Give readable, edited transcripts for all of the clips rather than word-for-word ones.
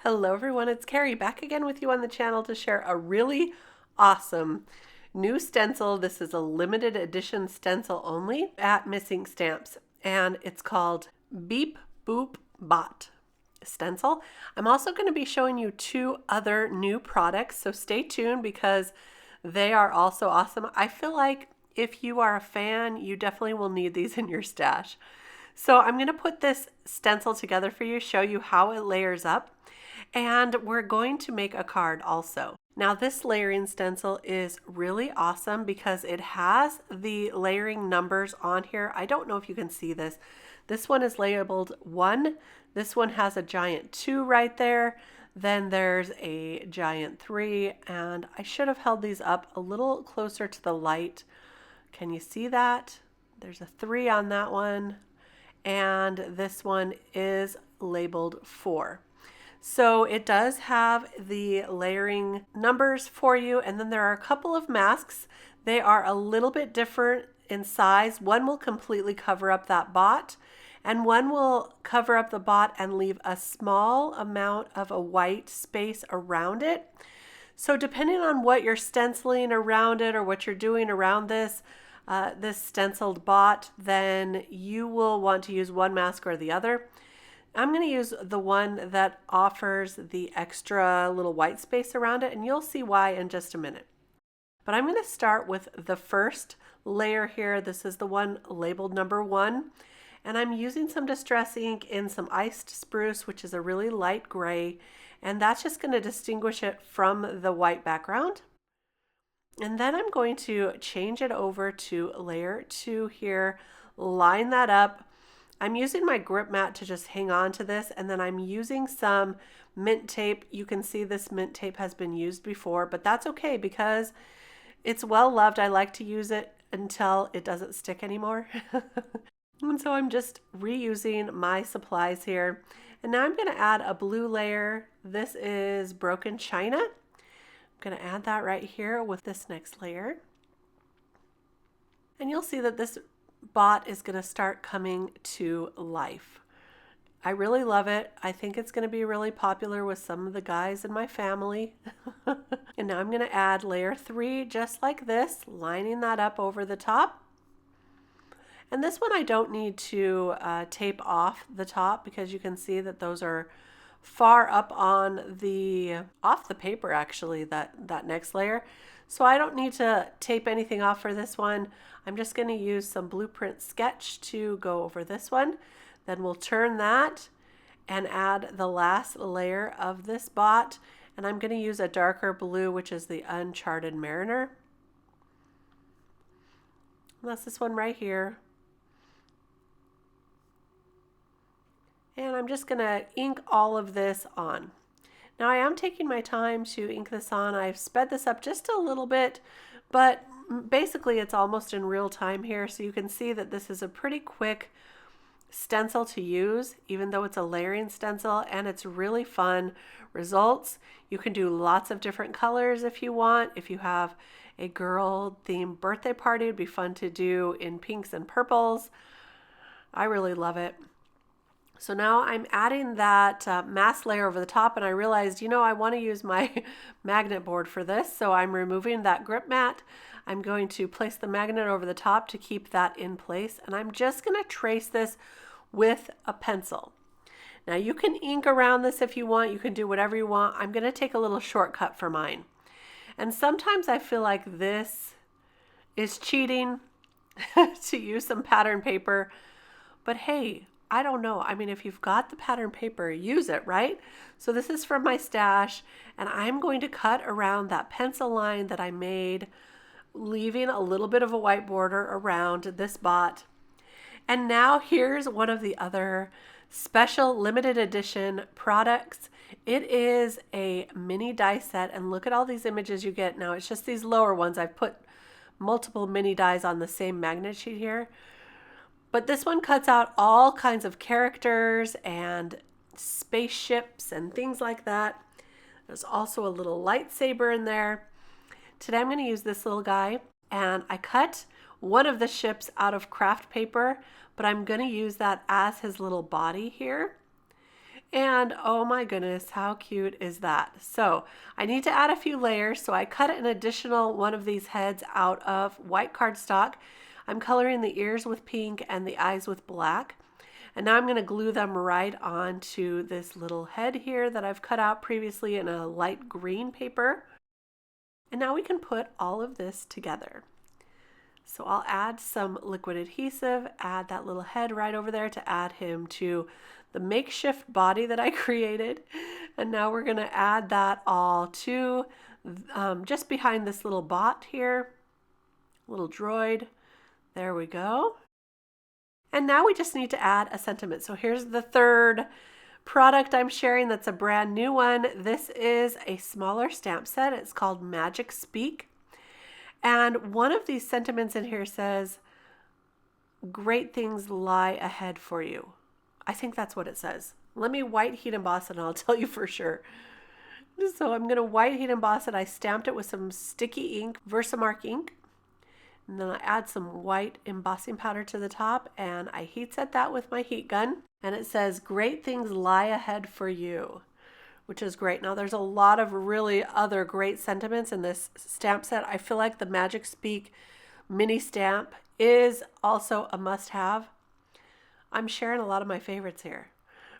Hello everyone, it's Kari back again with you on the channel to share a really awesome new stencil. This is a limited edition stencil only at Missing Stamps, and it's called Beep Boop Bot stencil. I'm also going to be showing you two other new products, so stay tuned because they are also awesome. I feel like if you are a fan, you definitely will need these in your stash. So I'm going to put this stencil together for you, show you how it layers up, and we're going to make a card also. Now this layering stencil is really awesome because it has the layering numbers on here. I don't know if you can see this. This one is labeled 1. This one has a giant 2 right there. Then there's a giant 3, and I should have held these up a little closer to the light. Can you see that? There's a 3 on that one, and this one is labeled 4. So it does have the layering numbers for you, and then there are a couple of masks. They are a little bit different in size. One will completely cover up that bot, and one will cover up the bot and leave a small amount of a white space around it. So depending on what you're stenciling around it or what you're doing around this stenciled bot, then you will want to use one mask or the other. I'm going to use the one that offers the extra little white space around it, and you'll see why in just a minute. But I'm going to start with the first layer here. This is the one labeled number 1, and I'm using some distress ink in some iced spruce, which is a really light gray, and that's just going to distinguish it from the white background. And then I'm going to change it over to layer 2 here, line that up. I'm using my grip mat to just hang on to this, and then I'm using some mint tape. You can see this mint tape has been used before, but that's okay because it's well loved. I like to use it until it doesn't stick anymore. And so I'm just reusing my supplies here. And now I'm going to add a blue layer. This is broken china. I'm going to add that right here with this next layer. And you'll see that this bot is going to start coming to life. I really love it. I think it's going to be really popular with some of the guys in my family. And now I'm going to add layer 3 just like this, lining that up over the top. And this one I don't need to tape off the top because you can see that those are far up on off the paper actually, that next layer. So I don't need to tape anything off for this one. I'm just going to use some blueprint sketch to go over this one. Then we'll turn that and add the last layer of this bot. And I'm going to use a darker blue, which is the Uncharted Mariner. And that's this one right here. And I'm just going to ink all of this on. Now I am taking my time to ink this on. I've sped this up just a little bit, but basically it's almost in real time here. So you can see that this is a pretty quick stencil to use, even though it's a layering stencil, and it's really fun results. You can do lots of different colors if you want. If you have a girl themed birthday party, it'd be fun to do in pinks and purples. I really love it. So now I'm adding that mask layer over the top, and I realized, I want to use my magnet board for this. So I'm removing that grip mat. I'm going to place the magnet over the top to keep that in place. And I'm just going to trace this with a pencil. Now you can ink around this if you want. You can do whatever you want. I'm going to take a little shortcut for mine. And sometimes I feel like this is cheating to use some pattern paper. But hey, I don't know. I mean, if you've got the pattern paper, use it, right? So this is from my stash, and I'm going to cut around that pencil line that I made, leaving a little bit of a white border around this bot. And now here's one of the other special limited edition products. It is a mini die set, and look at all these images you get. Now it's just these lower ones. I've put multiple mini dies on the same magnet sheet here. But this one cuts out all kinds of characters and spaceships and things like that. There's also a little lightsaber in there. Today I'm going to use this little guy, and I cut one of the ships out of craft paper, but I'm going to use that as his little body here. And oh my goodness, how cute is that? So I need to add a few layers. So I cut an additional one of these heads out of white cardstock. I'm coloring the ears with pink and the eyes with black. And now I'm going to glue them right onto this little head here that I've cut out previously in a light green paper. And now we can put all of this together. So I'll add some liquid adhesive, add that little head right over there to add him to the makeshift body that I created. And now we're going to add that all to just behind this little bot here, little droid. There we go. And now we just need to add a sentiment. So here's the third product I'm sharing that's a brand new one. This is a smaller stamp set. It's called Magic Speak. And one of these sentiments in here says, great things lie ahead for you. I think that's what it says. Let me white heat emboss it and I'll tell you for sure. So I'm going to white heat emboss it. I stamped it with some sticky ink, VersaMark ink. And then I add some white embossing powder to the top and I heat set that with my heat gun. And it says, great things lie ahead for you, which is great. Now there's a lot of really other great sentiments in this stamp set. I feel like the Magic Speak mini stamp is also a must-have. I'm sharing a lot of my favorites here,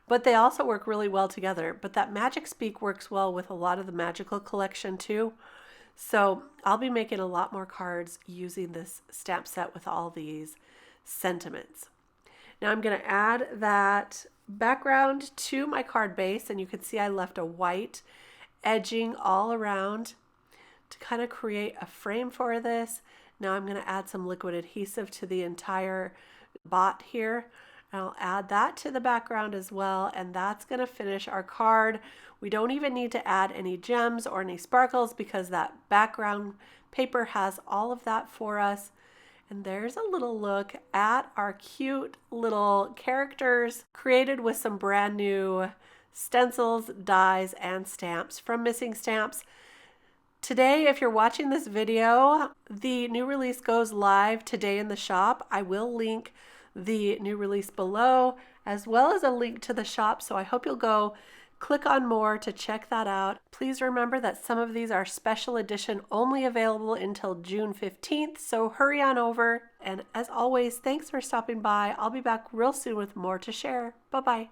but they also work really well together. But that Magic Speak works well with a lot of the magical collection too. So I'll be making a lot more cards using this stamp set with all these sentiments. Now I'm going to add that background to my card base, and you can see I left a white edging all around to kind of create a frame for this. Now I'm going to add some liquid adhesive to the entire bot here. And I'll add that to the background as well, and that's going to finish our card. We don't even need to add any gems or any sparkles because that background paper has all of that for us. And there's a little look at our cute little characters created with some brand new stencils, dies, and stamps from Missing Stamps. Today, if you're watching this video, the new release goes live today in the shop. I will link the new release below, as well as a link to the shop. So I hope you'll go click on more to check that out. Please remember that some of these are special edition only available until June 15th. So hurry on over. And as always, thanks for stopping by. I'll be back real soon with more to share. Bye-bye.